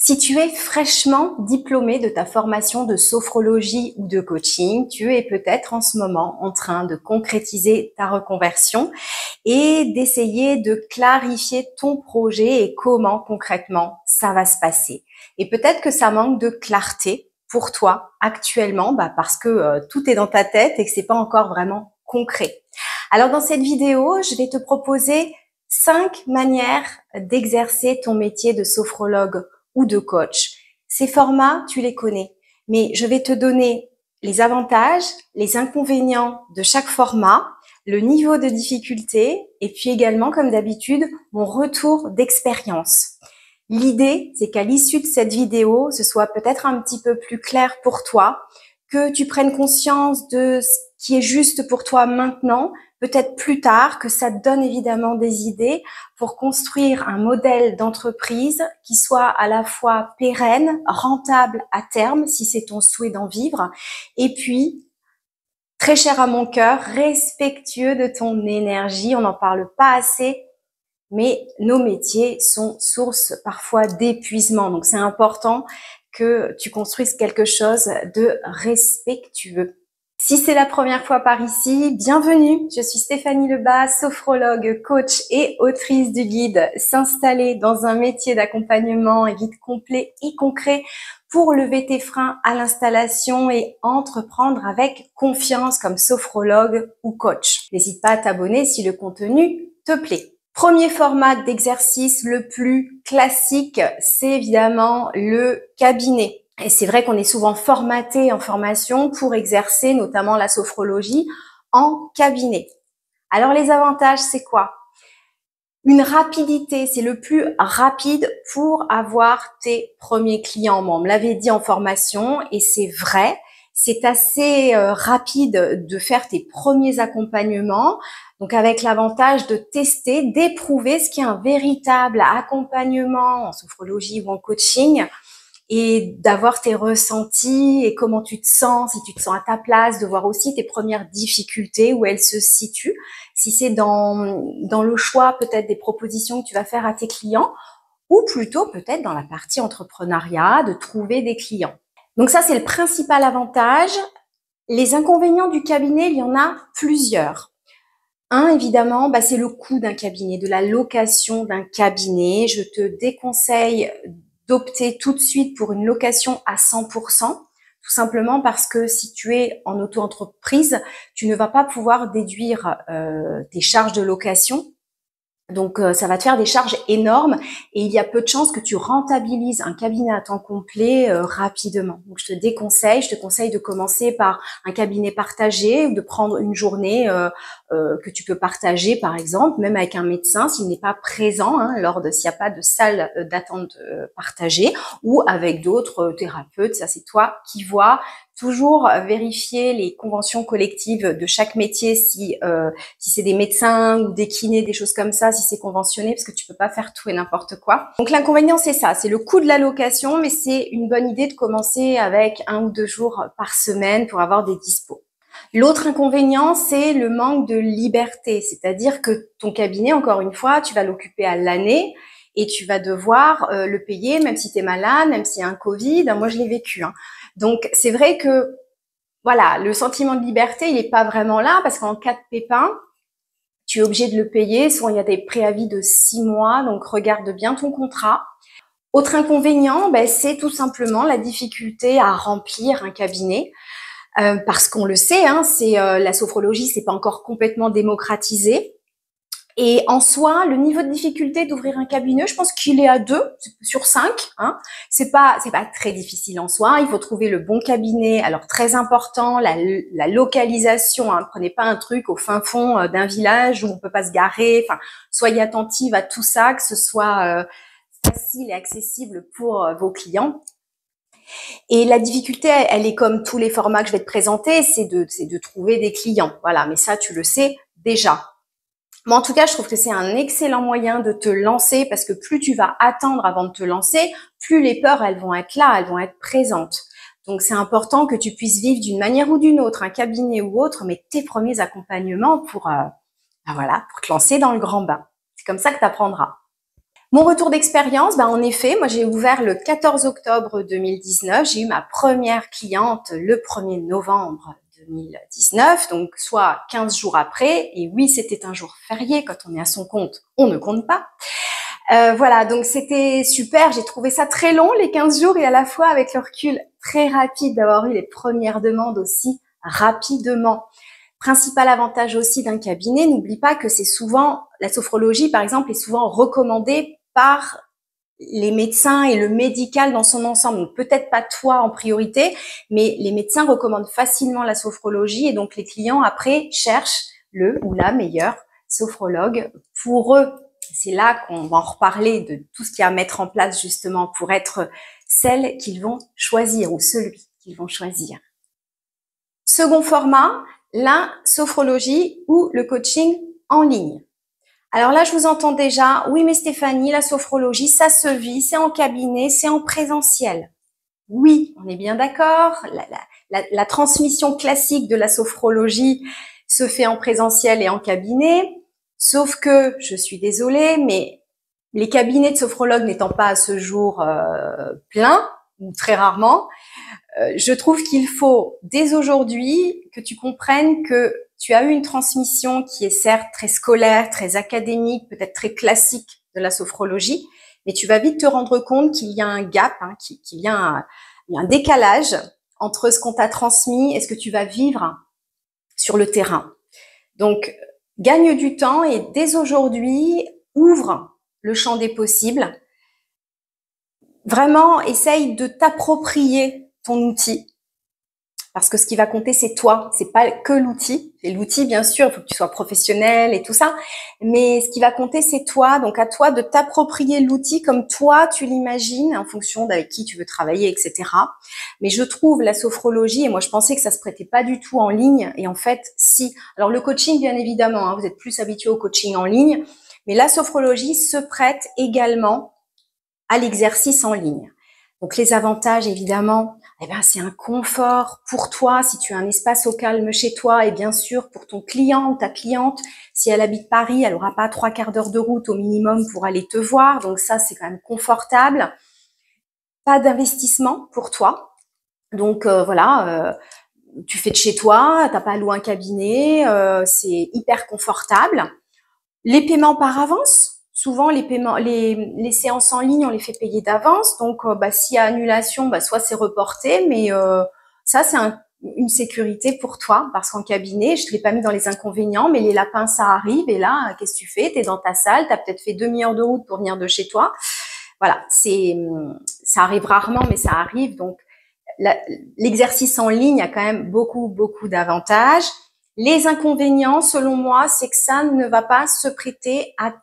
Si tu es fraîchement diplômé de ta formation de sophrologie ou de coaching, tu es peut-être en ce moment en train de concrétiser ta reconversion et d'essayer de clarifier ton projet et comment concrètement ça va se passer. Et peut-être que ça manque de clarté pour toi actuellement, parce que tout est dans ta tête et que c'est pas encore vraiment concret. Alors dans cette vidéo, je vais te proposer 5 manières d'exercer ton métier de sophrologue ou de coach. Ces formats, tu les connais, mais je vais te donner les avantages, les inconvénients de chaque format, le niveau de difficulté et puis également, comme d'habitude, mon retour d'expérience. L'idée, c'est qu'à l'issue de cette vidéo, ce soit peut-être un petit peu plus clair pour toi, que tu prennes conscience de ce qui est juste pour toi maintenant, peut-être plus tard, que ça te donne évidemment des idées pour construire un modèle d'entreprise qui soit à la fois pérenne, rentable à terme, si c'est ton souhait d'en vivre, et puis très cher à mon cœur, respectueux de ton énergie. On n'en parle pas assez, mais nos métiers sont source parfois d'épuisement. Donc c'est important que tu construises quelque chose de respectueux. Si c'est la première fois par ici, bienvenue. Je suis Stéphanie Lebas, sophrologue, coach et autrice du guide S'installer dans un métier d'accompagnement, un guide complet et concret pour lever tes freins à l'installation et entreprendre avec confiance comme sophrologue ou coach. N'hésite pas à t'abonner si le contenu te plaît. Premier format d'exercice le plus classique, c'est évidemment le cabinet. Et c'est vrai qu'on est souvent formaté en formation pour exercer notamment la sophrologie en cabinet. Alors les avantages, c'est quoi? Une rapidité, c'est le plus rapide pour avoir tes premiers clients. Bon, on me l'avait dit en formation et c'est vrai, c'est assez rapide de faire tes premiers accompagnements. Donc avec l'avantage de tester, d'éprouver ce qui est un véritable accompagnement en sophrologie ou en coaching et d'avoir tes ressentis et comment tu te sens, si tu te sens à ta place, de voir aussi tes premières difficultés, où elles se situent, si c'est dans le choix peut-être des propositions que tu vas faire à tes clients, ou plutôt peut-être dans la partie entrepreneuriat, de trouver des clients. Donc ça, c'est le principal avantage. Les inconvénients du cabinet, il y en a plusieurs. Un, évidemment, c'est le coût d'un cabinet, de la location d'un cabinet. Je te déconseille d'opter tout de suite pour une location à 100%, tout simplement parce que si tu es en auto-entreprise, tu ne vas pas pouvoir déduire tes charges de location. Donc, ça va te faire des charges énormes et il y a peu de chances que tu rentabilises un cabinet à temps complet rapidement. Donc, je te conseille de commencer par un cabinet partagé ou de prendre une journée que tu peux partager, par exemple, même avec un médecin s'il n'est pas présent, s'il n'y a pas de salle d'attente partagée, ou avec d'autres thérapeutes. Ça, c'est toi qui vois. Toujours vérifier les conventions collectives de chaque métier, si c'est des médecins ou des kinés, des choses comme ça, si c'est conventionné, parce que tu peux pas faire tout et n'importe quoi. Donc l'inconvénient, c'est ça, c'est le coût de la location, mais c'est une bonne idée de commencer avec 1 ou 2 jours par semaine pour avoir des dispos. L'autre inconvénient, c'est le manque de liberté, c'est-à-dire que ton cabinet, encore une fois, tu vas l'occuper à l'année et tu vas devoir le payer, même si tu es malade, même s'il y a un Covid. Moi, je l'ai vécu. Donc, c'est vrai que, voilà, le sentiment de liberté, il n'est pas vraiment là parce qu'en cas de pépin, tu es obligé de le payer. Souvent, il y a des préavis de 6 mois, donc regarde bien ton contrat. Autre inconvénient, c'est tout simplement la difficulté à remplir un cabinet. Parce qu'on le sait, la sophrologie, c'est pas encore complètement démocratisé. Et en soi, le niveau de difficulté d'ouvrir un cabinet, je pense qu'il est à 2 sur 5. C'est pas très difficile en soi. Il faut trouver le bon cabinet. Alors très important, la localisation. Prenez pas un truc au fin fond d'un village où on peut pas se garer. Enfin, soyez attentive à tout ça, que ce soit facile et accessible pour vos clients. Et la difficulté, elle est comme tous les formats que je vais te présenter, c'est de trouver des clients. Voilà, mais ça, tu le sais déjà. Mais en tout cas, je trouve que c'est un excellent moyen de te lancer parce que plus tu vas attendre avant de te lancer, plus les peurs, elles vont être là, elles vont être présentes. Donc, c'est important que tu puisses vivre d'une manière ou d'une autre, un cabinet ou autre, mais tes premiers accompagnements pour te lancer dans le grand bain. C'est comme ça que tu apprendras. Mon retour d'expérience, en effet, moi j'ai ouvert le 14 octobre 2019, j'ai eu ma première cliente le 1er novembre 2019, donc soit 15 jours après, et oui, c'était un jour férié, quand on est à son compte, on ne compte pas. Voilà, donc c'était super, j'ai trouvé ça très long, les 15 jours, et à la fois avec le recul très rapide d'avoir eu les premières demandes aussi rapidement. Principal avantage aussi d'un cabinet, n'oublie pas que c'est souvent, la sophrologie par exemple, est souvent recommandée par les médecins et le médical dans son ensemble. Donc peut-être pas toi en priorité, mais les médecins recommandent facilement la sophrologie et donc les clients après cherchent le ou la meilleure sophrologue pour eux. C'est là qu'on va en reparler de tout ce qu'il y a à mettre en place justement pour être celle qu'ils vont choisir ou celui qu'ils vont choisir. Second format, la sophrologie ou le coaching en ligne. Alors là, je vous entends déjà, oui mais Stéphanie, la sophrologie, ça se vit, c'est en cabinet, c'est en présentiel. Oui, on est bien d'accord, la transmission classique de la sophrologie se fait en présentiel et en cabinet, sauf que, je suis désolée, mais les cabinets de sophrologues n'étant pas à ce jour pleins, ou très rarement, je trouve qu'il faut, dès aujourd'hui, que tu comprennes que tu as eu une transmission qui est certes très scolaire, très académique, peut-être très classique de la sophrologie, mais tu vas vite te rendre compte qu'il y a un gap, qu'il y a un décalage entre ce qu'on t'a transmis et ce que tu vas vivre sur le terrain. Donc, gagne du temps et dès aujourd'hui, ouvre le champ des possibles. Vraiment, essaye de t'approprier ton outil. Parce que ce qui va compter, c'est toi. C'est pas que l'outil. Et l'outil, bien sûr, il faut que tu sois professionnel et tout ça. Mais ce qui va compter, c'est toi. Donc, à toi de t'approprier l'outil comme toi, tu l'imagines, en fonction d'avec qui tu veux travailler, etc. Mais je trouve la sophrologie, et moi, je pensais que ça se prêtait pas du tout en ligne. Et en fait, si. Alors, le coaching, bien évidemment, vous êtes plus habitué au coaching en ligne. Mais la sophrologie se prête également à l'exercice en ligne. Donc, les avantages, évidemment, c'est un confort pour toi, si tu as un espace au calme chez toi, et bien sûr, pour ton client ou ta cliente, si elle habite Paris, elle n'aura pas 3/4 d'heure de route au minimum pour aller te voir. Donc ça, c'est quand même confortable. Pas d'investissement pour toi. Donc voilà, tu fais de chez toi, t'as pas à louer un cabinet, c'est hyper confortable. Les paiements par avance. Souvent, les paiements, les séances en ligne, on les fait payer d'avance. Donc, s'il y a annulation, soit c'est reporté, mais ça, c'est une sécurité pour toi, parce qu'en cabinet, je te l'ai pas mis dans les inconvénients, mais les lapins, ça arrive. Et là, qu'est-ce que tu fais? T'es dans ta salle, t'as peut-être fait 1/2 heure de route pour venir de chez toi. Voilà, ça arrive rarement, mais ça arrive. Donc, l'exercice en ligne a quand même beaucoup d'avantages. Les inconvénients, selon moi, c'est que ça ne va pas se prêter à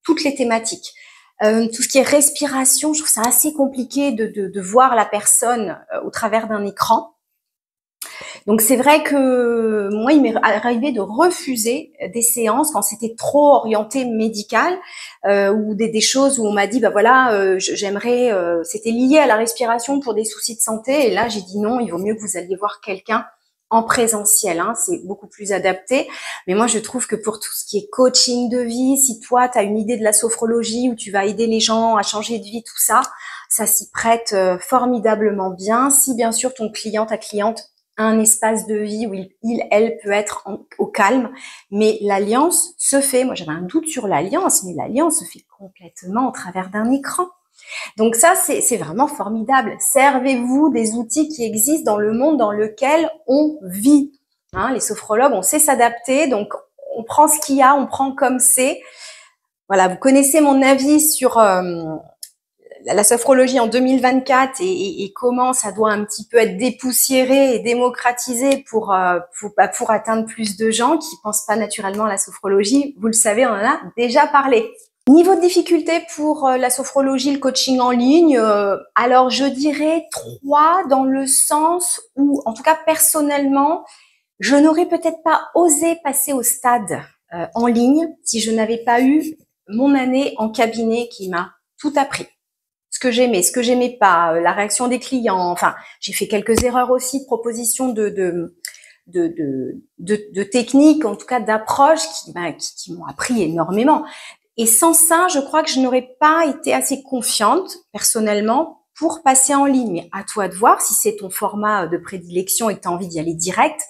toutes les thématiques. Tout ce qui est respiration, je trouve ça assez compliqué de voir la personne au travers d'un écran. Donc c'est vrai que moi, il m'est arrivé de refuser des séances quand c'était trop orienté médical ou des choses où on m'a dit j'aimerais, c'était lié à la respiration pour des soucis de santé, et là j'ai dit non, il vaut mieux que vous alliez voir quelqu'un en présentiel, c'est beaucoup plus adapté. Mais moi, je trouve que pour tout ce qui est coaching de vie, si toi, tu as une idée de la sophrologie où tu vas aider les gens à changer de vie, tout ça, ça s'y prête formidablement bien. Si bien sûr ton client, ta cliente a un espace de vie où elle peut être au calme, mais l'alliance se fait. Moi, j'avais un doute sur l'alliance, mais l'alliance se fait complètement au travers d'un écran. Donc ça, c'est vraiment formidable. Servez-vous des outils qui existent dans le monde dans lequel on vit. Les sophrologues, on sait s'adapter, donc on prend ce qu'il y a, on prend comme c'est. Voilà, vous connaissez mon avis sur la sophrologie en 2024 et comment ça doit un petit peu être dépoussiéré et démocratisé pour atteindre plus de gens qui pensent pas naturellement à la sophrologie. Vous le savez, on en a déjà parlé. Niveau de difficulté pour la sophrologie, le coaching en ligne, alors je dirais 3 dans le sens où, en tout cas personnellement, je n'aurais peut-être pas osé passer au stade en ligne si je n'avais pas eu mon année en cabinet qui m'a tout appris. Ce que j'aimais pas, la réaction des clients, enfin, j'ai fait quelques erreurs aussi de proposition de techniques, en tout cas d'approches qui m'ont appris énormément. Et sans ça, je crois que je n'aurais pas été assez confiante, personnellement, pour passer en ligne. Mais à toi de voir si c'est ton format de prédilection et que tu as envie d'y aller direct.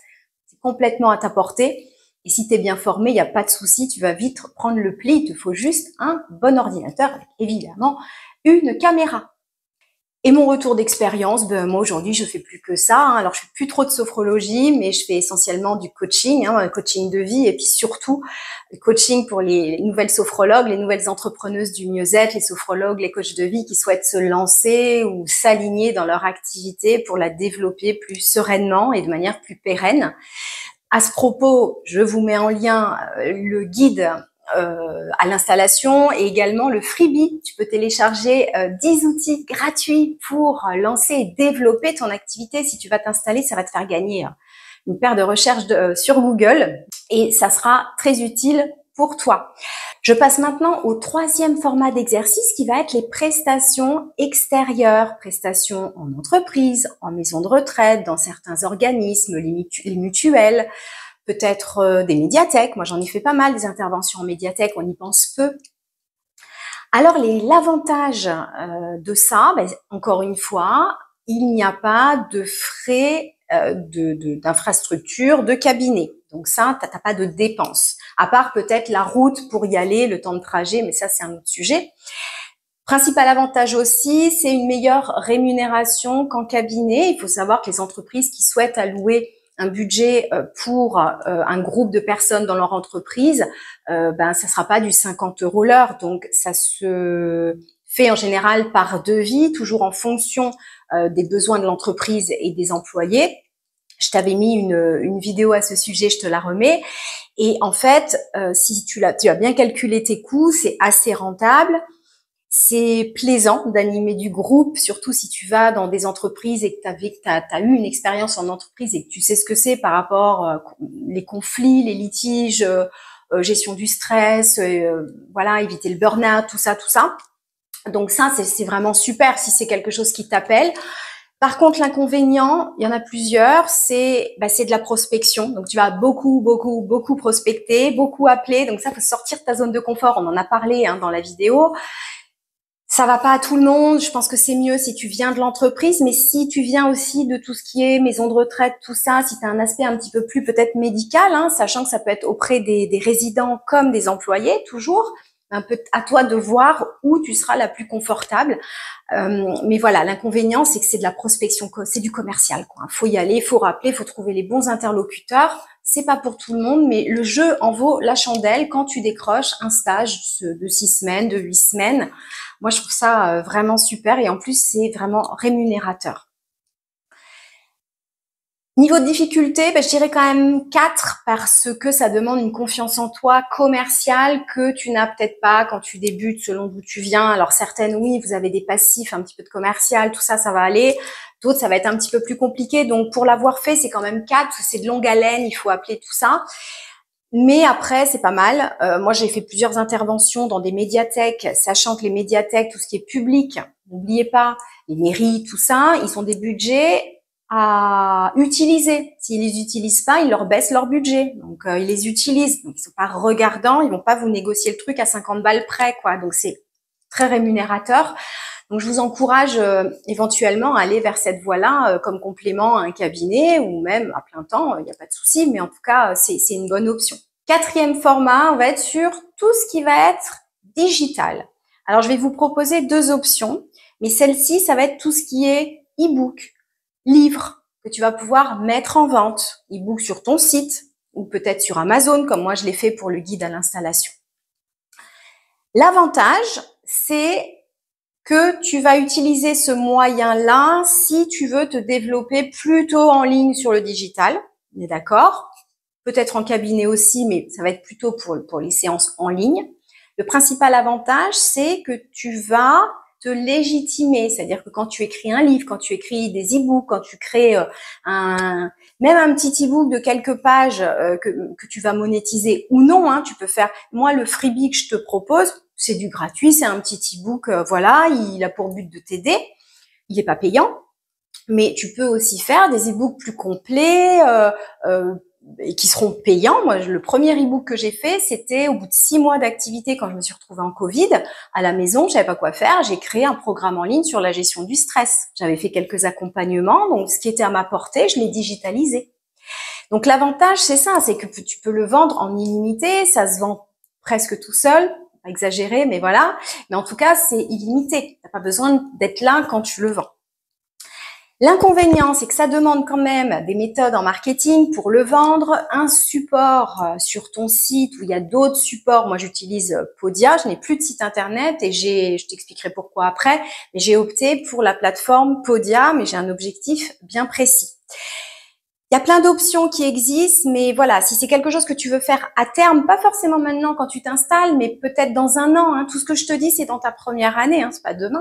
C'est complètement à ta portée. Et si tu es bien formé, il n'y a pas de souci, tu vas vite prendre le pli. Il te faut juste un bon ordinateur avec évidemment une caméra. Et mon retour d'expérience, moi aujourd'hui je fais plus que ça. Alors je fais plus trop de sophrologie, mais je fais essentiellement du coaching, coaching de vie, et puis surtout le coaching pour les nouvelles sophrologues, les nouvelles entrepreneuses du mieux-être, les sophrologues, les coachs de vie qui souhaitent se lancer ou s'aligner dans leur activité pour la développer plus sereinement et de manière plus pérenne. À ce propos, je vous mets en lien le guide à l'installation et également le freebie. Tu peux télécharger 10 outils gratuits pour lancer et développer ton activité. Si tu vas t'installer, ça va te faire gagner une paire de recherches sur Google et ça sera très utile pour toi. Je passe maintenant au troisième format d'exercice qui va être les prestations extérieures, prestations en entreprise, en maison de retraite, dans certains organismes, les mutuelles, peut-être des médiathèques. Moi, j'en ai fait pas mal, des interventions en médiathèque, on y pense peu. Alors, l'avantage de ça, encore une fois, il n'y a pas de frais d'infrastructure, de cabinet. Donc ça, t'as pas de dépenses. À part peut-être la route pour y aller, le temps de trajet, mais ça, c'est un autre sujet. Principal avantage aussi, c'est une meilleure rémunération qu'en cabinet. Il faut savoir que les entreprises qui souhaitent allouer un budget pour un groupe de personnes dans leur entreprise, ça sera pas du 50 € l'heure. Donc, ça se fait en général par devis, toujours en fonction des besoins de l'entreprise et des employés. Je t'avais mis une vidéo à ce sujet, je te la remets. Et en fait, si tu as bien calculé tes coûts, c'est assez rentable. C'est plaisant d'animer du groupe, surtout si tu vas dans des entreprises et que tu as eu une expérience en entreprise et que tu sais ce que c'est par rapport les conflits, les litiges, gestion du stress, voilà, éviter le burn-out, tout ça. Donc ça, c'est vraiment super si c'est quelque chose qui t'appelle. Par contre, l'inconvénient, il y en a plusieurs, c'est de la prospection. Donc, tu vas beaucoup prospecter, beaucoup appeler. Donc ça, faut sortir de ta zone de confort. On en a parlé dans la vidéo. Ça va pas à tout le monde. Je pense que c'est mieux si tu viens de l'entreprise, mais si tu viens aussi de tout ce qui est maison de retraite, tout ça, si tu as un aspect un petit peu plus peut-être médical, sachant que ça peut être auprès des résidents comme des employés, toujours, un peu à toi de voir où tu seras la plus confortable. Mais voilà, l'inconvénient, c'est que c'est de la prospection, c'est du commercial, quoi. Faut y aller, faut rappeler, faut trouver les bons interlocuteurs. C'est pas pour tout le monde, mais le jeu en vaut la chandelle quand tu décroches un stage de 6 semaines, de 8 semaines. Moi, je trouve ça vraiment super et en plus, c'est vraiment rémunérateur. Niveau de difficulté, je dirais quand même 4 parce que ça demande une confiance en toi commerciale que tu n'as peut-être pas quand tu débutes selon d'où tu viens. Alors certaines, oui, vous avez des passifs, un petit peu de commercial, tout ça, ça va aller. D'autres, ça va être un petit peu plus compliqué. Donc pour l'avoir fait, c'est quand même 4 parce que c'est de longue haleine, il faut appeler tout ça. Mais après, c'est pas mal. Moi, j'ai fait plusieurs interventions dans des médiathèques, sachant que les médiathèques, tout ce qui est public, n'oubliez pas, les mairies, tout ça, ils ont des budgets à utiliser. S'ils les utilisent pas, ils leur baissent leur budget. Donc, ils les utilisent. Donc, ils sont pas regardants, ils vont pas vous négocier le truc à 50 balles près, quoi. Donc, c'est très rémunérateur. Donc, je vous encourage éventuellement à aller vers cette voie-là comme complément à un cabinet ou même à plein temps, il n'y a pas de souci, mais en tout cas, c'est une bonne option. Quatrième format, on va être sur tout ce qui va être digital. Alors, je vais vous proposer 2 options, mais celle-ci, ça va être tout ce qui est e-book, livre que tu vas pouvoir mettre en vente, e-book sur ton site ou peut-être sur Amazon, comme moi je l'ai fait pour le guide à l'installation. L'avantage, c'est que tu vas utiliser ce moyen-là si tu veux te développer plutôt en ligne sur le digital. On est d'accord? Peut-être en cabinet aussi, mais ça va être plutôt pour les séances en ligne. Le principal avantage, c'est que tu vas te légitimer. C'est-à-dire que quand tu écris un livre, quand tu écris des e-books, quand tu crées même un petit e-book de quelques pages que tu vas monétiser ou non, tu peux faire. Moi, le freebie que je te propose, c'est du gratuit, c'est un petit e-book, voilà, il a pour but de t'aider. Il n'est pas payant, mais tu peux aussi faire des e-books plus complets, et qui seront payants. Moi, le premier e-book que j'ai fait, c'était au bout de 6 mois d'activité quand je me suis retrouvée en Covid à la maison, je savais pas quoi faire. J'ai créé un programme en ligne sur la gestion du stress. J'avais fait quelques accompagnements, donc ce qui était à ma portée, je l'ai digitalisé. Donc l'avantage, c'est ça, c'est que tu peux le vendre en illimité, ça se vend presque tout seul, pas exagéré, mais voilà. Mais en tout cas, c'est illimité. T'as pas besoin d'être là quand tu le vends. L'inconvénient, c'est que ça demande quand même des méthodes en marketing pour le vendre, un support sur ton site où il y a d'autres supports. Moi, j'utilise Podia, je n'ai plus de site internet et je t'expliquerai pourquoi après, mais j'ai opté pour la plateforme Podia, mais j'ai un objectif bien précis. Il y a plein d'options qui existent, mais voilà, si c'est quelque chose que tu veux faire à terme, pas forcément maintenant quand tu t'installes, mais peut-être dans un an, hein, tout ce que je te dis, c'est dans ta première année, hein, c'est pas demain.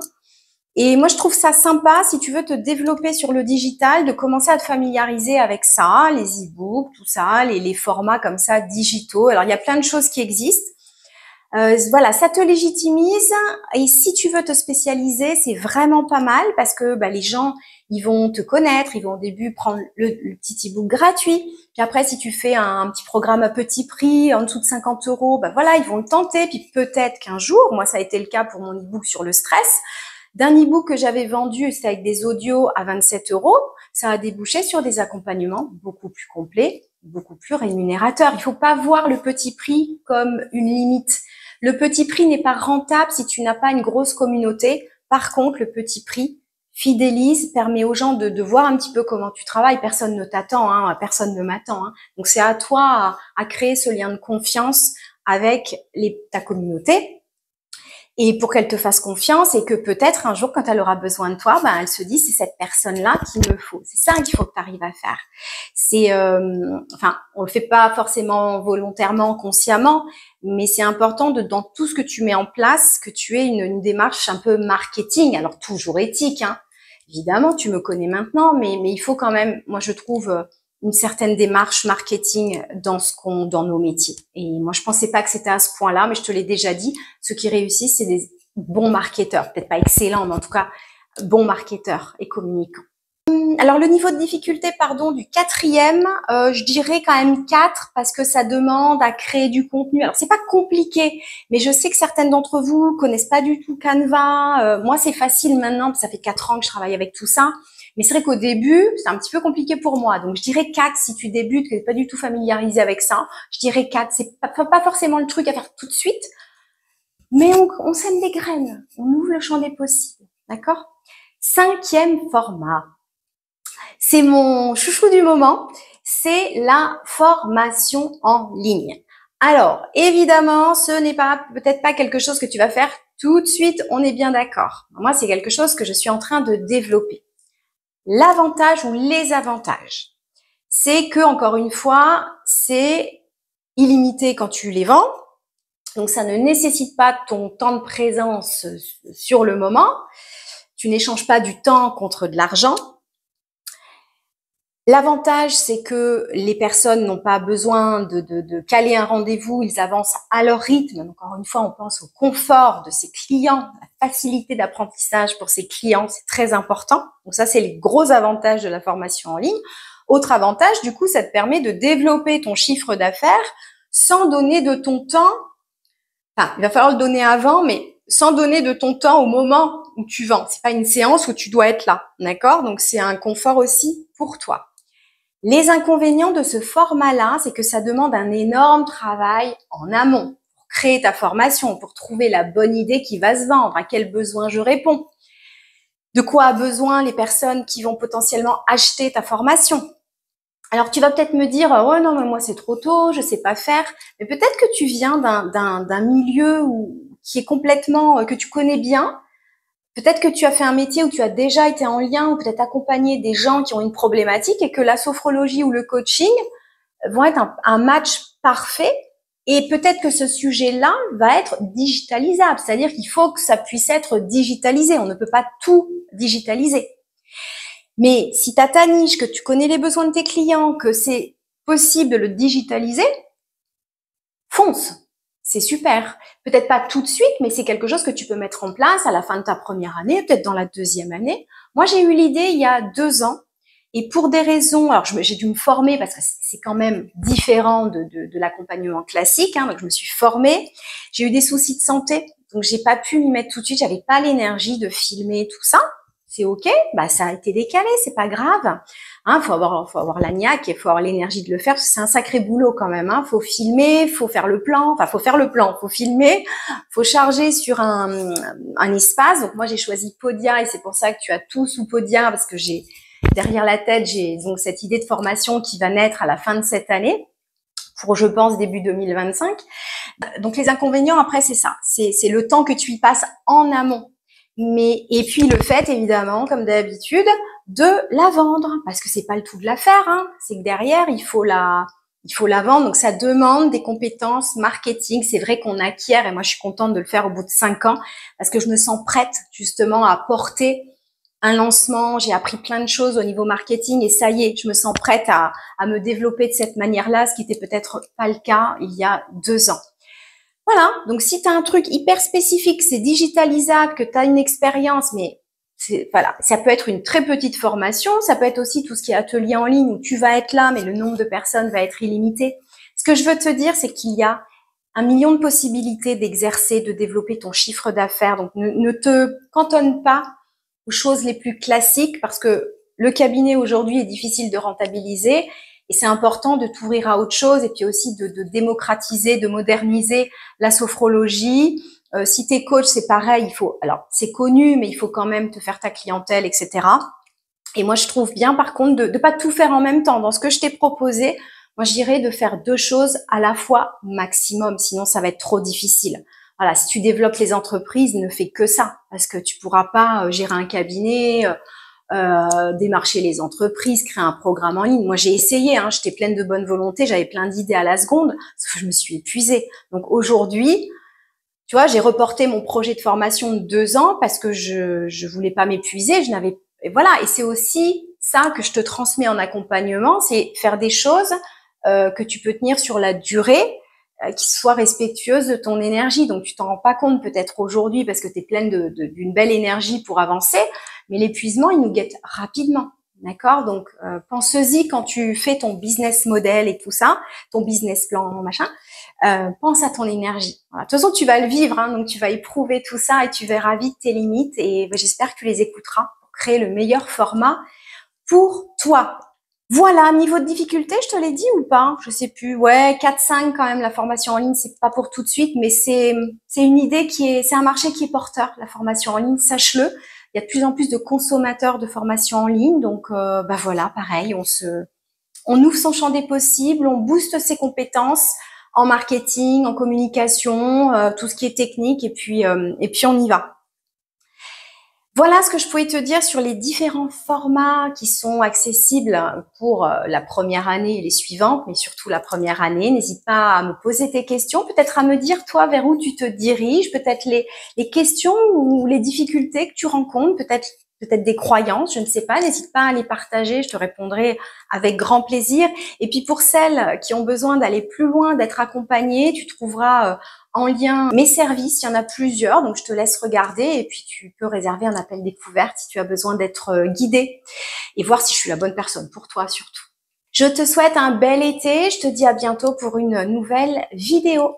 Et moi, je trouve ça sympa, si tu veux te développer sur le digital, de commencer à te familiariser avec ça, les e-books, tout ça, les formats comme ça, digitaux. Alors, il y a plein de choses qui existent. Voilà, ça te légitimise. Et si tu veux te spécialiser, c'est vraiment pas mal parce que les gens, ils vont te connaître, ils vont au début prendre le petit e-book gratuit. Puis après, si tu fais un petit programme à petit prix, en dessous de 50 €, voilà, ils vont le tenter. Puis peut-être qu'un jour, moi, ça a été le cas pour mon e-book sur le stress, d'un e-book que j'avais vendu, c'était avec des audios à 27 €, ça a débouché sur des accompagnements beaucoup plus complets, beaucoup plus rémunérateurs. Il faut pas voir le petit prix comme une limite. Le petit prix n'est pas rentable si tu n'as pas une grosse communauté. Par contre, le petit prix fidélise, permet aux gens de voir un petit peu comment tu travailles. Personne ne t'attend, hein, personne ne m'attend. Hein. Donc, c'est à toi à créer ce lien de confiance avec ta communauté. Et pour qu'elle te fasse confiance et que peut-être un jour, quand elle aura besoin de toi, elle se dit c'est cette personne-là qu'il me faut. C'est ça qu'il faut que tu arrives à faire. C'est, on le fait pas forcément volontairement, consciemment, mais c'est important dans tout ce que tu mets en place, que tu aies une démarche un peu marketing. Alors toujours éthique, hein. Évidemment, tu me connais maintenant, mais il faut quand même, moi je trouve, une certaine démarche marketing dans nos métiers. Et moi, je pensais pas que c'était à ce point-là, mais je te l'ai déjà dit, ceux qui réussissent, c'est des bons marketeurs. Peut-être pas excellents, mais en tout cas, bons marketeurs et communicants. Alors, le niveau de difficulté, du 4e, je dirais quand même 4 parce que ça demande à créer du contenu. Alors, c'est pas compliqué, mais je sais que certaines d'entre vous connaissent pas du tout Canva. Moi, c'est facile maintenant, ça fait 4 ans que je travaille avec tout ça. Mais c'est vrai qu'au début, c'est un petit peu compliqué pour moi. Donc, je dirais 4 si tu débutes, que tu n'es pas du tout familiarisé avec ça. Je dirais 4. C'est pas forcément le truc à faire tout de suite. Mais on sème des graines. On ouvre le champ des possibles. D'accord? 5e format. C'est mon chouchou du moment. C'est la formation en ligne. Alors, évidemment, ce n'est peut-être pas quelque chose que tu vas faire tout de suite. On est bien d'accord. Moi, c'est quelque chose que je suis en train de développer. L'avantage ou les avantages, c'est que, encore une fois, c'est illimité quand tu les vends. Donc, ça ne nécessite pas ton temps de présence sur le moment. Tu n'échanges pas du temps contre de l'argent. L'avantage, c'est que les personnes n'ont pas besoin de caler un rendez-vous, ils avancent à leur rythme. Encore une fois, on pense au confort de ses clients, la facilité d'apprentissage pour ses clients, c'est très important. Donc ça, c'est les gros avantages de la formation en ligne. Autre avantage, du coup, ça te permet de développer ton chiffre d'affaires sans donner de ton temps. Enfin, il va falloir le donner avant, mais sans donner de ton temps au moment où tu vends. C'est pas une séance où tu dois être là, d'accord? Donc c'est un confort aussi pour toi. Les inconvénients de ce format-là, c'est que ça demande un énorme travail en amont pour créer ta formation, pour trouver la bonne idée qui va se vendre, à quel besoin je réponds, de quoi a besoin les personnes qui vont potentiellement acheter ta formation. Alors, tu vas peut-être me dire, ouais, non, mais moi, c'est trop tôt, je sais pas faire. Mais peut-être que tu viens d'un milieu qui est complètement, que tu connais bien. Peut-être que tu as fait un métier où tu as déjà été en lien ou peut-être accompagné des gens qui ont une problématique et que la sophrologie ou le coaching vont être un match parfait. Et peut-être que ce sujet-là va être digitalisable. C'est-à-dire qu'il faut que ça puisse être digitalisé. On ne peut pas tout digitaliser. Mais si tu as ta niche, que tu connais les besoins de tes clients, que c'est possible de le digitaliser, fonce. C'est super. Peut-être pas tout de suite, mais c'est quelque chose que tu peux mettre en place à la fin de ta première année, peut-être dans la 2e année. Moi, j'ai eu l'idée il y a 2 ans Et pour des raisons, alors j'ai dû me former parce que c'est quand même différent de l'accompagnement classique, hein, donc je me suis formée. J'ai eu des soucis de santé, donc j'ai pas pu m'y mettre tout de suite. J'avais pas l'énergie de filmer tout ça. C'est ok, bah ça a été décalé, c'est pas grave. Hein, faut avoir la niaque et faut avoir l'énergie de le faire. Parce que c'est un sacré boulot quand même. Hein. Faut filmer, faut faire le plan. Enfin, faut faire le plan, faut filmer, faut charger sur un espace. Donc moi j'ai choisi Podia et c'est pour ça que tu as tout sous Podia parce que j'ai derrière la tête j'ai donc cette idée de formation qui va naître à la fin de cette année pour je pense début 2025. Donc les inconvénients après c'est ça, c'est le temps que tu y passes en amont. Mais et puis le fait évidemment comme d'habitude de la vendre parce que c'est pas le tout de l'affaire, hein. C'est que derrière il faut la vendre, donc ça demande des compétences marketing. C'est vrai qu'on acquiert et moi je suis contente de le faire au bout de 5 ans parce que je me sens prête justement à porter un lancement. J'ai appris plein de choses au niveau marketing et ça y est, je me sens prête à me développer de cette manière-là, ce qui était peut-être pas le cas il y a 2 ans. Voilà, donc si tu as un truc hyper spécifique, c'est digitalisable, que tu as une expérience, mais voilà, ça peut être une très petite formation, ça peut être aussi tout ce qui est atelier en ligne où tu vas être là, mais le nombre de personnes va être illimité. Ce que je veux te dire, c'est qu'il y a 1 million de possibilités d'exercer, de développer ton chiffre d'affaires. Donc ne te cantonne pas aux choses les plus classiques parce que le cabinet aujourd'hui est difficile de rentabiliser. Et c'est important de t'ouvrir à autre chose et puis aussi de démocratiser, de moderniser la sophrologie. Si t'es coach, c'est pareil. Alors c'est connu, mais il faut quand même te faire ta clientèle, etc. Et moi, je trouve bien, par contre, de pas tout faire en même temps. Dans ce que je t'ai proposé, moi, je dirais de faire 2 choses à la fois maximum. Sinon, ça va être trop difficile. Voilà, si tu développes les entreprises, ne fais que ça parce que tu pourras pas gérer un cabinet. Démarcher les entreprises, créer un programme en ligne. Moi, j'ai essayé, hein, j'étais pleine de bonne volonté, j'avais plein d'idées à la seconde, sauf que je me suis épuisée. Donc aujourd'hui, tu vois, j'ai reporté mon projet de formation de 2 ans parce que je voulais pas m'épuiser, et voilà. Et c'est aussi ça que je te transmets en accompagnement, c'est faire des choses que tu peux tenir sur la durée, qui soient respectueuses de ton énergie. Donc, tu t'en rends pas compte peut-être aujourd'hui parce que tu es pleine d'une belle énergie pour avancer, mais l'épuisement, il nous guette rapidement. D'accord? Donc, pense-y quand tu fais ton business model et tout ça, ton business plan, machin, pense à ton énergie. Voilà. De toute façon, tu vas le vivre, hein, donc tu vas éprouver tout ça et tu verras vite tes limites et j'espère que tu les écouteras pour créer le meilleur format pour toi. Voilà, niveau de difficulté, je te l'ai dit ou pas? Je sais plus. Ouais, 4-5 quand même, la formation en ligne, c'est pas pour tout de suite, mais c'est une idée c'est un marché qui est porteur, la formation en ligne, sache-le. Il y a de plus en plus de consommateurs de formation en ligne, donc bah voilà, pareil, on ouvre son champ des possibles, on booste ses compétences en marketing, en communication, tout ce qui est technique, et puis on y va. Voilà ce que je pouvais te dire sur les différents formats qui sont accessibles pour la première année et les suivantes, mais surtout la première année. N'hésite pas à me poser tes questions, peut-être à me dire toi vers où tu te diriges, peut-être les questions ou les difficultés que tu rencontres, peut-être des croyances, je ne sais pas. N'hésite pas à les partager, je te répondrai avec grand plaisir. Et puis pour celles qui ont besoin d'aller plus loin, d'être accompagnées, tu trouveras en lien mes services, il y en a plusieurs, donc je te laisse regarder et puis tu peux réserver un appel découverte si tu as besoin d'être guidé et voir si je suis la bonne personne pour toi surtout. Je te souhaite un bel été, je te dis à bientôt pour une nouvelle vidéo.